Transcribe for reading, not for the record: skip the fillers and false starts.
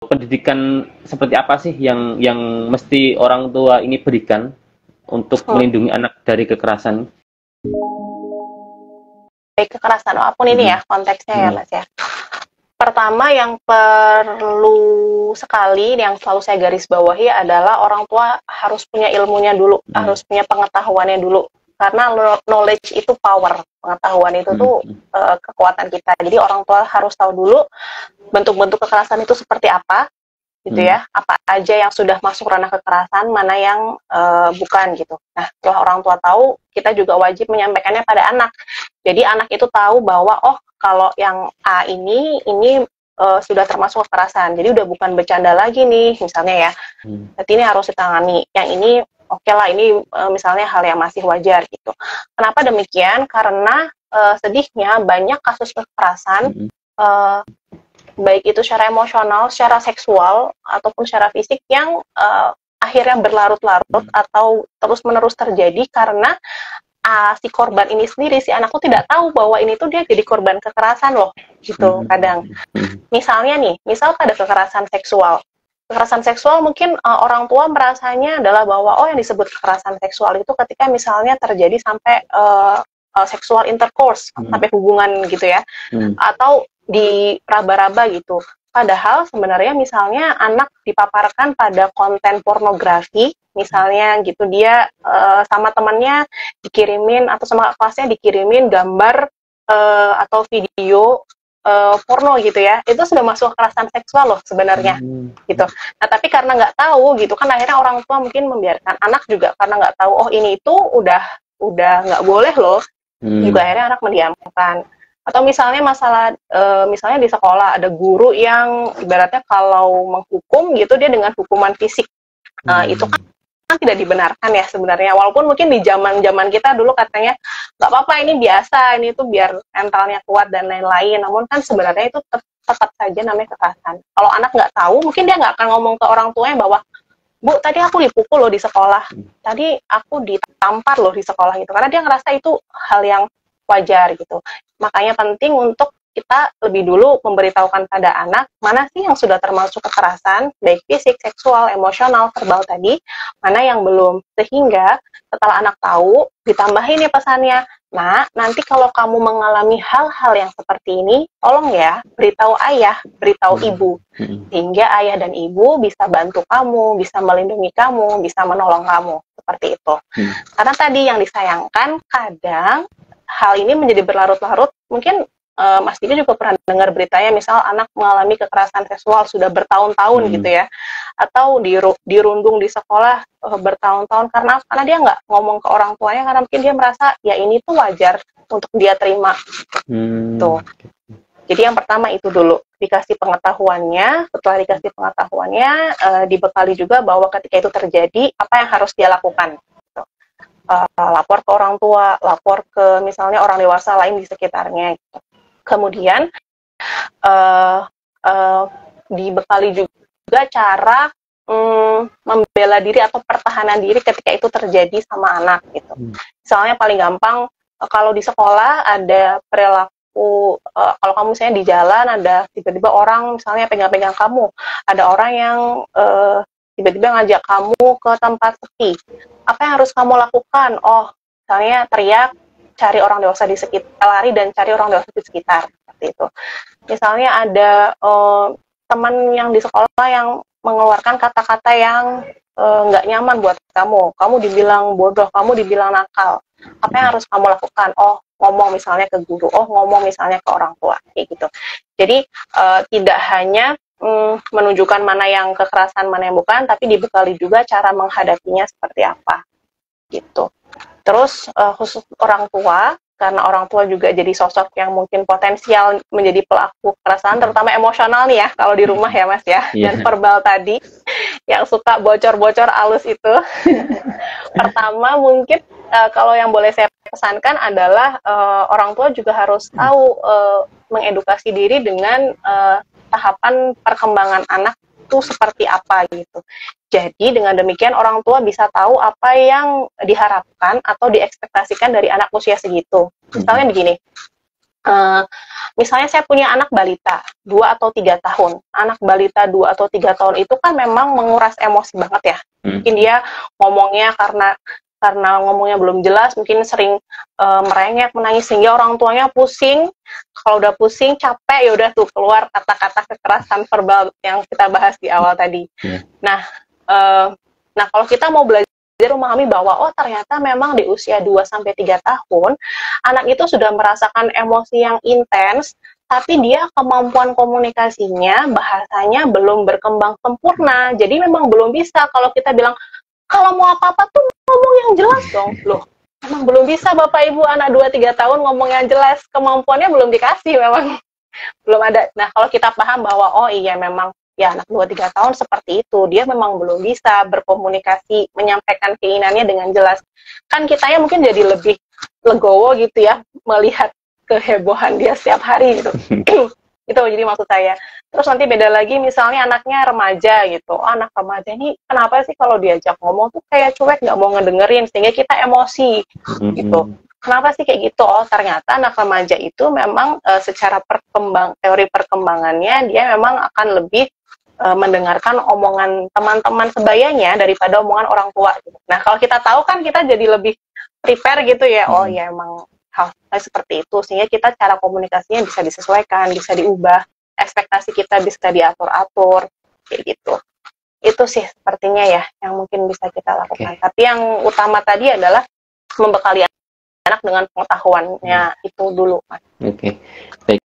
pendidikan seperti apa sih yang mesti orang tua ini berikan untuk melindungi anak dari kekerasan? Baik kekerasan apapun ini ya konteksnya ya Mas ya. Pertama yang perlu sekali yang selalu saya garis bawahi adalah orang tua harus punya ilmunya dulu, harus punya pengetahuannya dulu. Karena knowledge itu power, pengetahuan itu tuh kekuatan kita. Jadi orang tua harus tahu dulu bentuk-bentuk kekerasan itu seperti apa, gitu ya. Apa aja yang sudah masuk ranah kekerasan, mana yang bukan gitu. Nah, setelah orang tua tahu, kita juga wajib menyampaikannya pada anak. Jadi anak itu tahu bahwa oh kalau yang A ini sudah termasuk kekerasan. Jadi udah bukan bercanda lagi nih, misalnya ya. Berarti ini harus ditangani. Yang ini oke lah, ini misalnya hal yang masih wajar gitu. Kenapa demikian? Karena sedihnya banyak kasus kekerasan, baik itu secara emosional, secara seksual, ataupun secara fisik yang akhirnya berlarut-larut atau terus-menerus terjadi karena si korban ini sendiri, si anak tuh tidak tahu bahwa ini tuh dia jadi korban kekerasan loh, gitu kadang. Misalnya nih, misal pada kekerasan seksual. Kekerasan seksual mungkin orang tua merasanya adalah bahwa oh yang disebut kekerasan seksual itu ketika misalnya terjadi sampai seksual intercourse, sampai hubungan gitu ya, atau di raba-raba gitu. Padahal sebenarnya misalnya anak dipaparkan pada konten pornografi, misalnya gitu dia sama temannya dikirimin atau sama kelasnya dikirimin gambar atau video porno gitu ya, itu sudah masuk kekerasan seksual loh sebenarnya gitu. Nah tapi karena nggak tahu gitu kan akhirnya orang tua mungkin membiarkan, anak juga karena nggak tahu oh ini itu udah nggak boleh loh, juga akhirnya anak mendiamkan. Atau misalnya masalah, misalnya di sekolah ada guru yang ibaratnya kalau menghukum gitu dia dengan hukuman fisik, itu kan tidak dibenarkan ya sebenarnya. Walaupun mungkin di zaman kita dulu katanya nggak apa-apa ini biasa, ini tuh biar mentalnya kuat dan lain-lain. Namun kan sebenarnya itu tetap saja namanya kekerasan. Kalau anak nggak tahu, mungkin dia nggak akan ngomong ke orang tuanya bahwa Bu, tadi aku dipukul loh di sekolah, tadi aku ditampar loh di sekolah gitu. Karena dia ngerasa itu hal yang wajar gitu. Makanya penting untuk kita lebih dulu memberitahukan pada anak mana sih yang sudah termasuk kekerasan, baik fisik, seksual, emosional, verbal tadi, mana yang belum. Sehingga setelah anak tahu, ditambahin ya pesannya, nah nanti kalau kamu mengalami hal-hal yang seperti ini, tolong ya beritahu ayah, beritahu ibu, sehingga ayah dan ibu bisa bantu kamu, bisa melindungi kamu, bisa menolong kamu, seperti itu. Karena tadi yang disayangkan kadang hal ini menjadi berlarut-larut. Mungkin Mas Diki juga pernah dengar beritanya, misal anak mengalami kekerasan seksual sudah bertahun-tahun gitu ya, atau dirundung di sekolah bertahun-tahun karena dia nggak ngomong ke orang tuanya karena mungkin dia merasa ya ini tuh wajar untuk dia terima. Tuh. Jadi yang pertama itu dulu, dikasih pengetahuannya. Setelah dikasih pengetahuannya, dibekali juga bahwa ketika itu terjadi apa yang harus dia lakukan. Lapor ke orang tua, lapor ke misalnya orang dewasa lain di sekitarnya gitu. Kemudian dibekali juga cara membela diri atau pertahanan diri ketika itu terjadi sama anak gitu. Misalnya paling gampang kalau di sekolah ada perilaku, kalau kamu misalnya di jalan ada tiba-tiba orang misalnya pegang-pegang kamu, ada orang yang tiba-tiba ngajak kamu ke tempat sepi. Apa yang harus kamu lakukan? Oh, misalnya teriak, cari orang dewasa di sekitar, lari dan cari orang dewasa di sekitar, seperti itu. Misalnya ada teman yang di sekolah yang mengeluarkan kata-kata yang nggak nyaman buat kamu dibilang bodoh, kamu dibilang nakal. Apa yang harus kamu lakukan? Oh, ngomong misalnya ke guru, oh ngomong misalnya ke orang tua, kayak gitu. Jadi tidak hanya menunjukkan mana yang kekerasan, mana yang bukan, tapi dibekali juga cara menghadapinya seperti apa, gitu. Terus khusus orang tua, karena orang tua juga jadi sosok yang mungkin potensial menjadi pelaku kekerasan, terutama emosional nih ya, kalau di rumah ya Mas ya, dan verbal tadi, yang suka bocor-bocor halus itu. Pertama mungkin kalau yang boleh saya pesankan adalah orang tua juga harus tahu mengedukasi diri dengan tahapan perkembangan anak itu seperti apa gitu. Jadi dengan demikian orang tua bisa tahu apa yang diharapkan atau diekspektasikan dari anak usia segitu. Misalnya begini, Eh, misalnya saya punya anak balita 2 atau 3 tahun. Anak balita 2 atau 3 tahun itu kan memang menguras emosi banget ya. Mungkin dia ngomongnya karena ngomongnya belum jelas, mungkin sering merengek, menangis, sehingga orang tuanya pusing. Kalau udah pusing, capek, ya udah tuh keluar kata-kata kekerasan verbal yang kita bahas di awal tadi. Nah, kalau kita mau belajar memahami bahwa oh ternyata memang di usia 2 sampai 3 tahun anak itu sudah merasakan emosi yang intens, tapi dia kemampuan komunikasinya, bahasanya belum berkembang sempurna. Jadi memang belum bisa kalau kita bilang kalau mau apa-apa tuh ngomong yang jelas dong. Loh, memang belum bisa Bapak Ibu, anak 2-3 tahun ngomong yang jelas, kemampuannya belum dikasih memang. Belum ada. Nah, kalau kita paham bahwa oh iya memang ya anak 2-3 tahun seperti itu, dia memang belum bisa berkomunikasi, menyampaikan keinginannya dengan jelas. Kan kitanya mungkin jadi lebih legowo gitu ya, melihat kehebohan dia setiap hari gitu. Itu jadi maksud saya. Terus nanti beda lagi misalnya anaknya remaja gitu. Oh, anak remaja ini kenapa sih kalau diajak ngomong tuh kayak cuek, nggak mau ngedengerin, sehingga kita emosi gitu. Kenapa sih kayak gitu? Oh, ternyata anak remaja itu memang secara teori perkembangannya dia memang akan lebih mendengarkan omongan teman-teman sebayanya daripada omongan orang tua gitu. Nah, kalau kita tahu kan kita jadi lebih prepare gitu ya. Oh ya emang hal seperti itu, sehingga kita cara komunikasinya bisa disesuaikan, bisa diubah, ekspektasi kita bisa diatur-atur kayak gitu. Itu sih sepertinya ya yang mungkin bisa kita lakukan. Tapi yang utama tadi adalah membekali anak dengan pengetahuannya itu dulu, Mas. Baik.